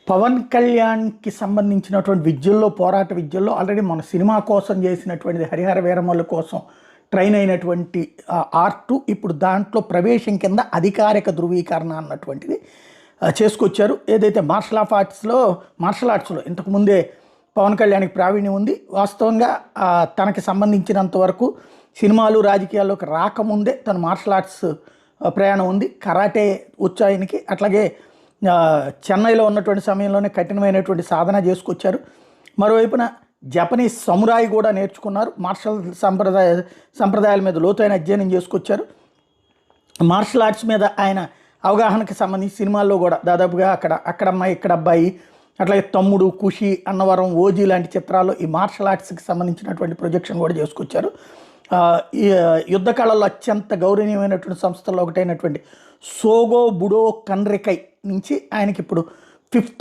పవన్ కళ్యాణ్కి సంబంధించినటువంటి విద్యల్లో పోరాట విద్యల్లో ఆల్రెడీ మన సినిమా కోసం చేసినటువంటిది హరిహర వీరమల్లు కోసం ట్రైన్ అయినటువంటి ఆర్టు ఇప్పుడు దాంట్లో ప్రవేశం కింద అధికారిక ధృవీకరణ అన్నటువంటిది చేసుకొచ్చారు. ఏదైతే మార్షల్ ఆర్ట్స్లో ఇంతకుముందే పవన్ కళ్యాణ్కి ప్రావీణ్యం ఉంది. వాస్తవంగా తనకి సంబంధించినంత వరకు సినిమాలు రాజకీయాల్లోకి రాకముందే తను మార్షల్ ఆర్ట్స్ ప్రయాణం ఉంది. కరాటే ఉచ్చాయనికి అట్లాగే చెన్నైలో ఉన్నటువంటి సమయంలోనే కఠినమైనటువంటి సాధన చేసుకొచ్చారు. మరోవైపున జపనీస్ సమురాయి కూడా నేర్చుకున్నారు. మార్షల్ సంప్రదాయాల మీద లోతైన అధ్యయనం చేసుకొచ్చారు. మార్షల్ ఆర్ట్స్ మీద ఆయన అవగాహనకి సంబంధించి సినిమాల్లో కూడా దాదాపుగా అక్కడ అమ్మాయి ఇక్కడ అబ్బాయి, అట్లాగే తమ్ముడు, ఖుషి, అన్నవరం, ఓజీ లాంటి చిత్రాల్లో ఈ మార్షల్ ఆర్ట్స్కి సంబంధించినటువంటి ప్రొజెక్షన్ కూడా చేసుకొచ్చారు. ఈ యుద్ధ కళల్లో అత్యంత గౌరవనీయమైనటువంటి సంస్థల్లో ఒకటైనటువంటి సోగో బుడో కన్రికై నుంచి ఆయనకి ఇప్పుడు 5th